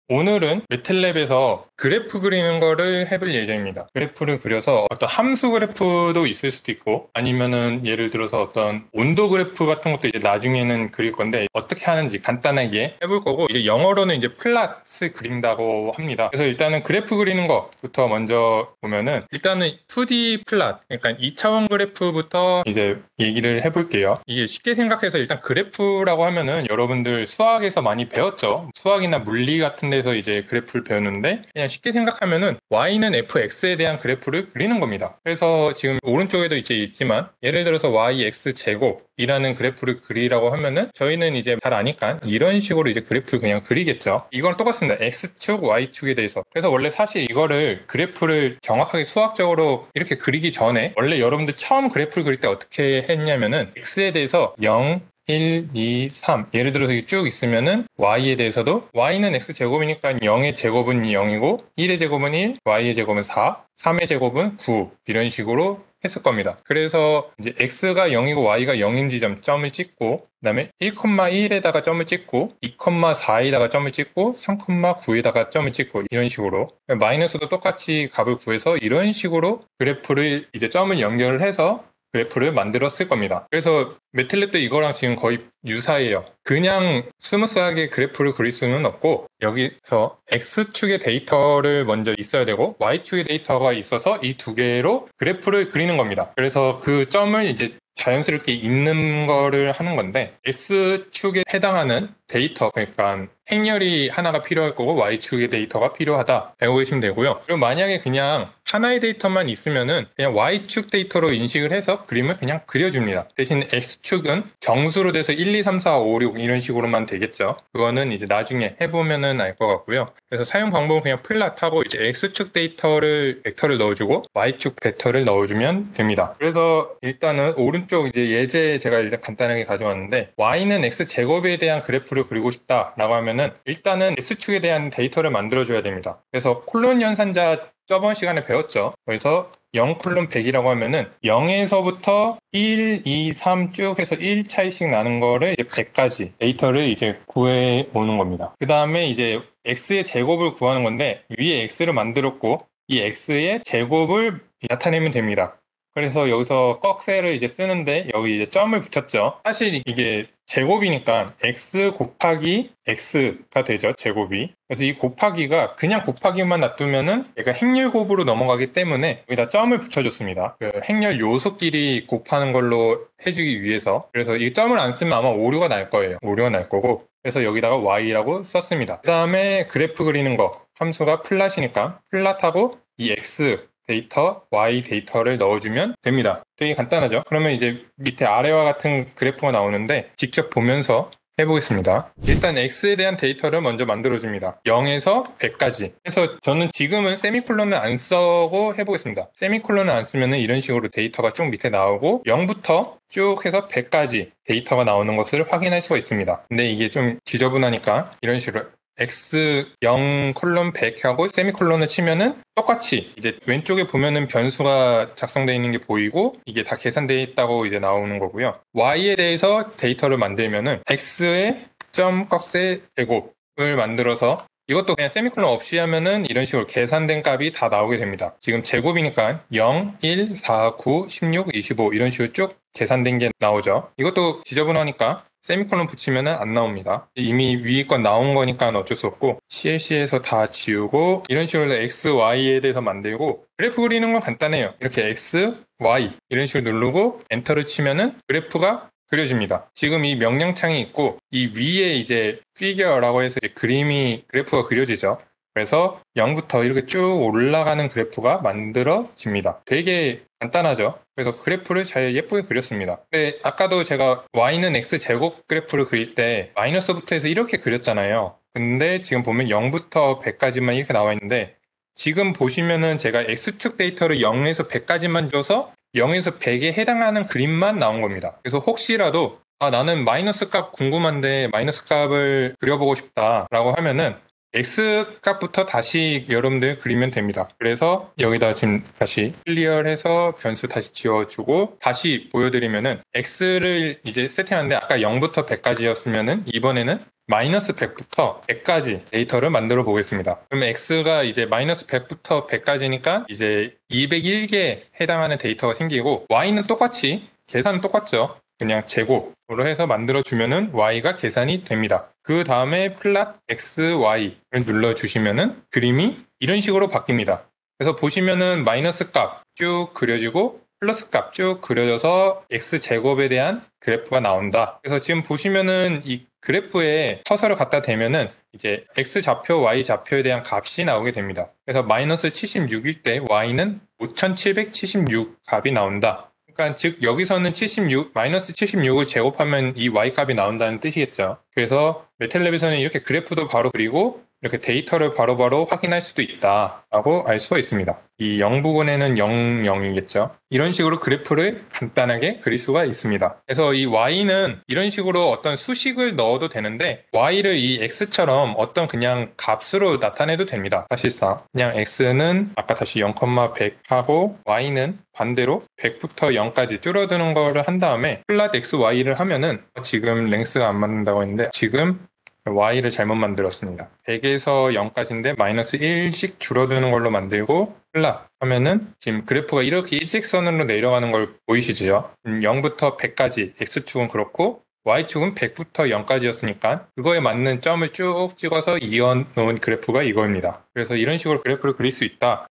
오늘은 매틀랩에서 그래프 그리는 거를 해볼 예정입니다. 그래프를 그려서 어떤 함수 그래프도 있을 수도 있고 아니면은 예를 들어서 어떤 온도 그래프 같은 것도 이제 나중에는 그릴 건데 어떻게 하는지 간단하게 해볼 거고 이제 영어로는 이제 플랫을 그린다고 합니다. 그래서 일단은 그래프 그리는 것부터 먼저 보면은 일단은 2D 플랫 그러니까 2차원 그래프부터 이제 얘기를 해볼게요. 이게 쉽게 생각해서 일단 그래프라고 하면은 여러분들 수학에서 많이 배웠죠. 수학이나 물리 같은 데서 이제 그래프를 배웠는데 그냥 쉽게 생각하면은 y는 fx에 대한 그래프를 그리는 겁니다. 그래서 지금 오른쪽에도 이제 있지만 예를 들어서 yx 제곱이라는 그래프를 그리라고 하면은 저희는 이제 잘 아니까 이런 식으로 이제 그래프를 그냥 그리겠죠. 이건 똑같습니다. x축, y축에 대해서. 그래서 원래 사실 이거를 그래프를 정확하게 수학적으로 이렇게 그리기 전에 원래 여러분들 처음 그래프를 그릴 때 어떻게 했냐면은 x에 대해서 0, 1, 2, 3 예를 들어서 이게 쭉 있으면은 y에 대해서도 y는 x제곱이니까 0의 제곱은 0이고 1의 제곱은 1, y의 제곱은 4, 3의 제곱은 9 이런 식으로 했을 겁니다. 그래서 이제 x가 0이고 y가 0인 지점 점을 찍고 그 다음에 1,1에다가 점을 찍고 2,4에다가 점을 찍고 3,9에다가 점을 찍고 이런 식으로 마이너스도 똑같이 값을 구해서 이런 식으로 그래프를 이제 점을 연결을 해서 그래프를 만들었을 겁니다. 그래서 매틀랩도 이거랑 지금 거의 유사해요. 그냥 스무스하게 그래프를 그릴 수는 없고 여기서 X축의 데이터를 먼저 있어야 되고 Y축의 데이터가 있어서 이 두 개로 그래프를 그리는 겁니다. 그래서 그 점을 이제 자연스럽게 있는 거를 하는 건데 X축에 해당하는 데이터 그러니까 행렬이 하나가 필요할 거고 Y축의 데이터가 필요하다 알고 계시면 되고요. 그리고 만약에 그냥 하나의 데이터만 있으면은 그냥 Y축 데이터로 인식을 해서 그림을 그냥 그려줍니다. 대신 X축은 정수로 돼서 1, 2, 3, 4, 5, 6 이런 식으로만 되겠죠. 그거는 이제 나중에 해보면은 알 것 같고요. 그래서 사용 방법은 그냥 플랫하고 이제 X축 데이터를 벡터를 넣어주고 Y축 벡터를 넣어주면 됩니다. 그래서 일단은 오른쪽 이제 예제 제가 일단 간단하게 가져왔는데 Y는 X제곱에 대한 그래프를 그리고 싶다라고 하면은 일단은 X축에 대한 데이터를 만들어줘야 됩니다. 그래서 콜론 연산자 저번 시간에 배웠죠. 그래서 0 콜론 100이라고 하면은 0에서부터 1, 2, 3 쭉 해서 1차이씩 나는 거를 이제 100까지 데이터를 이제 구해 오는 겁니다. 그 다음에 이제 x의 제곱을 구하는 건데 위에 x를 만들었고 이 x의 제곱을 나타내면 됩니다. 그래서 여기서 꺽쇠를 이제 쓰는데 여기 이제 점을 붙였죠. 사실 이게 제곱이니까 x 곱하기 x가 되죠. 제곱이. 그래서 이 곱하기가 그냥 곱하기만 놔두면은 얘가 행렬 곱으로 넘어가기 때문에 여기다 점을 붙여줬습니다. 그 행렬 요소끼리 곱하는 걸로 해주기 위해서. 그래서 이 점을 안 쓰면 아마 오류가 날 거예요. 오류가 날 거고. 그래서 여기다가 y라고 썼습니다. 그 다음에 그래프 그리는 거 함수가 플랫이니까 플랫하고 이 x 데이터, y 데이터를 넣어주면 됩니다. 되게 간단하죠? 그러면 이제 밑에 아래와 같은 그래프가 나오는데 직접 보면서 해보겠습니다. 일단 x에 대한 데이터를 먼저 만들어줍니다. 0에서 100까지. 그래서 저는 지금은 세미콜론을 안 쓰고 해보겠습니다. 세미콜론을 안 쓰면 이런 식으로 데이터가 쭉 밑에 나오고 0부터 쭉 해서 100까지 데이터가 나오는 것을 확인할 수가 있습니다. 근데 이게 좀 지저분하니까 이런 식으로 x 0 콜론 100 하고 세미콜론을 치면은 똑같이 이제 왼쪽에 보면은 변수가 작성되어 있는 게 보이고 이게 다 계산되어 있다고 이제 나오는 거고요. y에 대해서 데이터를 만들면은 x의 점 꺽쇠 제곱을 만들어서 이것도 그냥 세미콜론 없이 하면은 이런 식으로 계산된 값이 다 나오게 됩니다. 지금 제곱이니까 0, 1, 4, 9, 16, 25 이런 식으로 쭉 계산된 게 나오죠. 이것도 지저분하니까 세미콜론 붙이면 안 나옵니다. 이미 위에 건 나온 거니까 어쩔 수 없고 CLC에서 다 지우고 이런 식으로 X, Y에 대해서 만들고 그래프 그리는 건 간단해요. 이렇게 X, Y 이런 식으로 누르고 엔터를 치면은 그래프가 그려집니다. 지금 이 명령창이 있고 이 위에 이제 피겨라고 해서 이제 그림이 그래프가 그려지죠. 그래서 0부터 이렇게 쭉 올라가는 그래프가 만들어집니다. 되게 간단하죠. 그래서 그래프를 잘 예쁘게 그렸습니다. 근데 아까도 제가 y는 x제곱 그래프를 그릴 때 마이너스부터 해서 이렇게 그렸잖아요. 근데 지금 보면 0부터 100까지만 이렇게 나와 있는데 지금 보시면은 제가 x축 데이터를 0에서 100까지만 줘서 0에서 100에 해당하는 그림만 나온 겁니다. 그래서 혹시라도 나는 마이너스 값 궁금한데 마이너스 값을 그려보고 싶다라고 하면은 X 값부터 다시 여러분들 그리면 됩니다. 그래서 여기다 지금 다시 클리어해서 변수 다시 지워주고 다시 보여드리면은 X를 이제 세팅하는데 아까 0부터 100까지였으면은 이번에는 마이너스 100부터 100까지 데이터를 만들어 보겠습니다. 그러면 X가 이제 마이너스 100부터 100까지니까 이제 201개에 해당하는 데이터가 생기고 Y는 똑같이 계산은 똑같죠. 그냥 제곱으로 해서 만들어주면은 Y가 계산이 됩니다. 그 다음에 플랫 X, Y를 눌러주시면은 그림이 이런 식으로 바뀝니다. 그래서 보시면은 마이너스 값 쭉 그려지고 플러스 값 쭉 그려져서 X제곱에 대한 그래프가 나온다. 그래서 지금 보시면은 이 그래프에 커서를 갖다 대면은 이제 X좌표, Y좌표에 대한 값이 나오게 됩니다. 그래서 마이너스 76일 때 Y는 5776 값이 나온다. 그러니까 즉 여기서는 76, 마이너스 76을 제곱하면 이 y-값이 나온다는 뜻이겠죠. 그래서 매틀랩에서는 이렇게 그래프도 바로 그리고 이렇게 데이터를 바로바로 확인할 수도 있다라고 알 수가 있습니다. 이 0 부분에는 0, 0이겠죠. 이런 식으로 그래프를 간단하게 그릴 수가 있습니다. 그래서 이 y는 이런 식으로 어떤 수식을 넣어도 되는데 y를 이 x처럼 어떤 그냥 값으로 나타내도 됩니다. 사실상 그냥 x는 아까 다시 0,100 하고 y는 반대로 100부터 0까지 줄어드는 거를 한 다음에 플랫 x, y를 하면은 지금 랭스가 안 맞는다고 했는데 지금 y를 잘못 만들었습니다. 100에서 0까지인데 마이너스 1씩 줄어드는 걸로 만들고 플랫 하면은 지금 그래프가 이렇게 일직선으로 내려가는 걸 보이시죠? 0부터 100까지 x축은 그렇고 y축은 100부터 0까지였으니까 그거에 맞는 점을 쭉 찍어서 이어놓은 그래프가 이거입니다. 그래서 이런 식으로 그래프를 그릴 수 있다.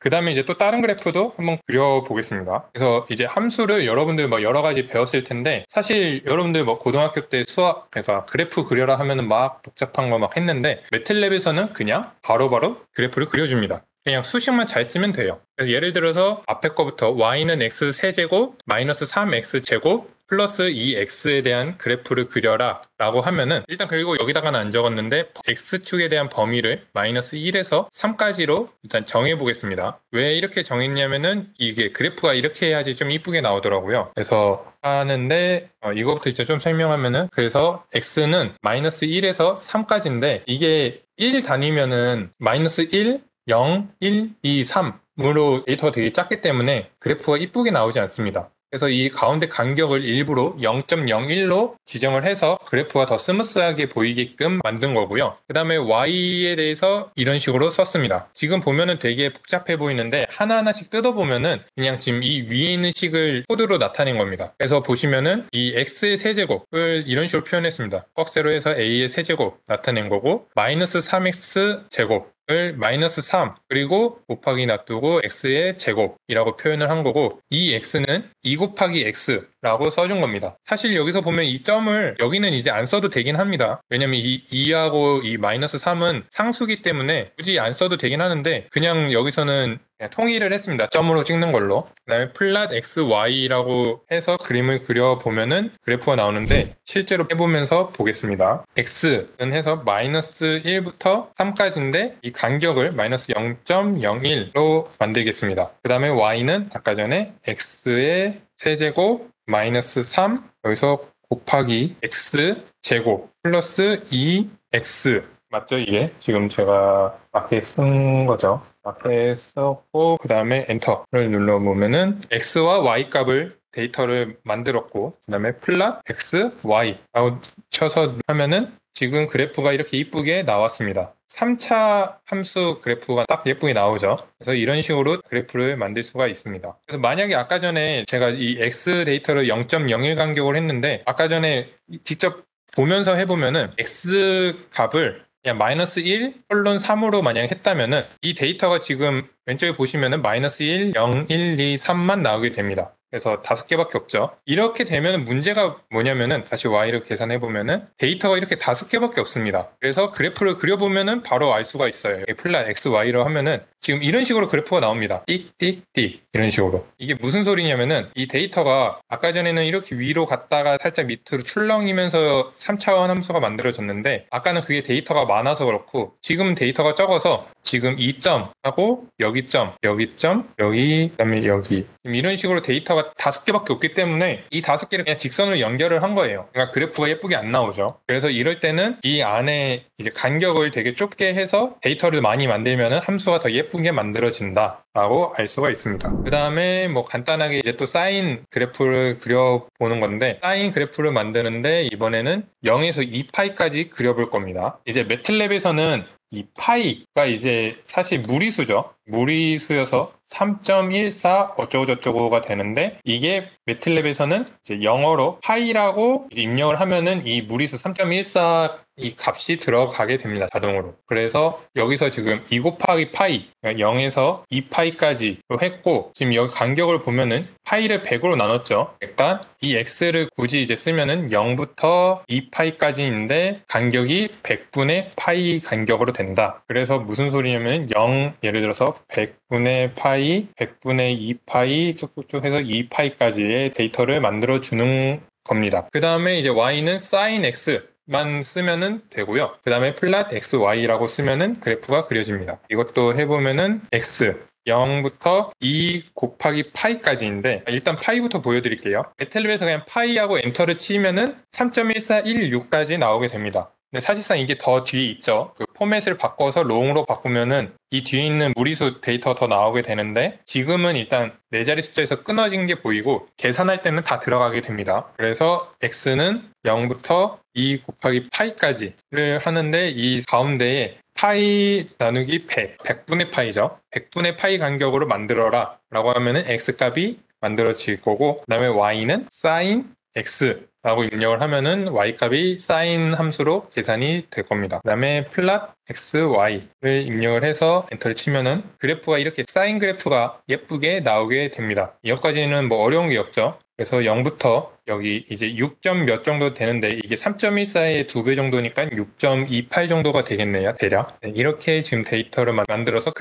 그 다음에 이제 또 다른 그래프도 한번 그려보겠습니다. 그래서 이제 함수를 여러분들 뭐 여러 가지 배웠을 텐데 사실 여러분들 뭐 고등학교 때 수학, 그러니까 그래프 그려라 하면은 막 복잡한 거 막 했는데 매틀랩에서는 그냥 바로바로 그래프를 그려줍니다. 그냥 수식만 잘 쓰면 돼요. 그래서 예를 들어서 앞에 거부터 y는 x 세제곱 마이너스 3x 제곱 플러스 2x에 대한 그래프를 그려라 라고 하면은 일단 그리고 여기다가는 안 적었는데 x축에 대한 범위를 마이너스 1에서 3까지로 일단 정해 보겠습니다. 왜 이렇게 정했냐면은 이게 그래프가 이렇게 해야지 좀 이쁘게 나오더라고요. 그래서 하는데 이거부터 이제 좀 설명하면은 그래서 x는 마이너스 1에서 3까지인데 이게 1 단위면은 마이너스 1, 0, 1, 2, 3으로 데이터가 되게 작기 때문에 그래프가 이쁘게 나오지 않습니다. 그래서 이 가운데 간격을 일부러 0.01로 지정을 해서 그래프가 더 스무스하게 보이게끔 만든 거고요. 그 다음에 Y에 대해서 이런 식으로 썼습니다. 지금 보면은 되게 복잡해 보이는데 하나하나씩 뜯어보면은 그냥 지금 이 위에 있는 식을 코드로 나타낸 겁니다. 그래서 보시면은 이 X의 세제곱을 이런 식으로 표현했습니다. 꺽쇠로 해서 A의 세제곱 나타낸 거고 마이너스 3X 제곱 을 마이너스 3 그리고 곱하기 놔두고 x의 제곱이라고 표현을 한 거고 이 x는 2 곱하기 x라고 써준 겁니다. 사실 여기서 보면 이 점을 여기는 이제 안 써도 되긴 합니다. 왜냐면 이 2하고 이 마이너스 3은 상수기 때문에 굳이 안 써도 되긴 하는데 그냥 여기서는 그냥 통일을 했습니다. 점으로 찍는 걸로. 그 다음에 플랫 x, y라고 해서 그림을 그려보면은 그래프가 나오는데 실제로 해보면서 보겠습니다. x는 해서 마이너스 1부터 3까지인데 이 간격을 마이너스 0.01로 만들겠습니다. 그 다음에 y는 아까 전에 x의 세제곱 마이너스 3 여기서 곱하기 x 제곱 플러스 2x 맞죠? 이게 지금 제가 앞에 쓴 거죠. 앞에 썼고 그 다음에 엔터를 눌러보면은 x와 y 값을 데이터를 만들었고 그 다음에 플랫 x, y 라고 쳐서 하면은 지금 그래프가 이렇게 이쁘게 나왔습니다. 3차 함수 그래프가 딱 예쁘게 나오죠. 그래서 이런 식으로 그래프를 만들 수가 있습니다. 그래서 만약에 아까 전에 제가 이 x 데이터를 0.01 간격으로 했는데 아까 전에 직접 보면서 해보면은 x 값을 그냥 마이너스 1, 콜론 3으로 만약 했다면은 이 데이터가 지금 왼쪽에 보시면은 마이너스 1, 0, 1, 2, 3만 나오게 됩니다. 그래서 5개밖에 없죠. 이렇게 되면 문제가 뭐냐면은 다시 y를 계산해 보면은 데이터가 이렇게 5개밖에 없습니다. 그래서 그래프를 그려보면은 바로 알 수가 있어요. 플랫 x, y로 하면은 지금 이런 식으로 그래프가 나옵니다. 띡띡띡 이런 식으로. 이게 무슨 소리냐면은 이 데이터가 아까 전에는 이렇게 위로 갔다가 살짝 밑으로 출렁이면서 3차원 함수가 만들어졌는데 아까는 그게 데이터가 많아서 그렇고 지금 데이터가 적어서 지금 2점 하고 여기 점, 여기 점, 여기 그다음에 여기 이런 식으로 데이터가 그래프가 5개밖에 없기 때문에 이 5개를 그냥 직선으로 연결을 한 거예요. 그러니까 그래프가 예쁘게 안 나오죠. 그래서 이럴 때는 이 안에 이제 간격을 되게 좁게 해서 데이터를 많이 만들면은 함수가 더 예쁘게 만들어진다 라고 알 수가 있습니다. 그 다음에 뭐 간단하게 이제 또 사인 그래프를 그려보는 건데, 사인 그래프를 만드는데 이번에는 0에서 2파이까지 그려볼 겁니다. 이제 매틀랩에서는 이 파이가 이제 사실 무리수죠. 무리수여서 3.14 어쩌고저쩌고가 되는데, 이게 매틀랩에서는 이제 영어로 파이라고 입력을 하면은 이 무리수 3.14 이 값이 들어가게 됩니다. 자동으로. 그래서 여기서 지금 2 곱하기 파이, 0에서 2파이까지 했고, 지금 여기 간격을 보면은 파이를 100으로 나눴죠. 일단 이 x를 굳이 이제 쓰면은 0부터 2파이까지인데 간격이 100분의 파이 간격으로 된다. 그래서 무슨 소리냐면 0, 예를 들어서 100분의 파이, 100분의 2파이 쭉쭉쭉 해서 2파이까지의 데이터를 만들어 주는 겁니다. 그 다음에 이제 y는 sin x 만 쓰면은 되고요. 그 다음에 플랫 xy라고 쓰면은 그래프가 그려집니다. 이것도 해보면은 x 0부터 2 곱하기 파이까지인데, 일단 파이부터 보여드릴게요. 매틀랩에서 그냥 파이하고 엔터를 치면은 3.1416까지 나오게 됩니다. 근데 사실상 이게 더 뒤에 있죠. 그 포맷을 바꿔서 롱으로 바꾸면은 이 뒤에 있는 무리수 데이터가 더 나오게 되는데, 지금은 일단 네 자리 숫자에서 끊어진 게 보이고 계산할 때는 다 들어가게 됩니다. 그래서 x는 0부터 2 곱하기 파이까지를 하는데, 이 가운데에 파이 나누기 100, 100분의 파이죠. 100분의 파이 간격으로 만들어라 라고 하면은 x값이 만들어질 거고, 그 다음에 y는 sin x 라고 입력을 하면은 y값이 sin 함수로 계산이 될 겁니다. 그 다음에 플랫 xy를 입력을 해서 엔터를 치면은 그래프가 이렇게 사인 그래프가 예쁘게 나오게 됩니다. 여기까지는 뭐 어려운 게 없죠. 그래서 0부터 여기 이제 6. 몇 정도 되는데, 이게 3.14의 2배 정도니까 6.28 정도가 되겠네요, 대략. 네, 이렇게 지금 데이터를 만들어서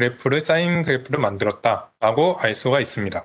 사인 그래프를 만들었다 라고 알 수가 있습니다.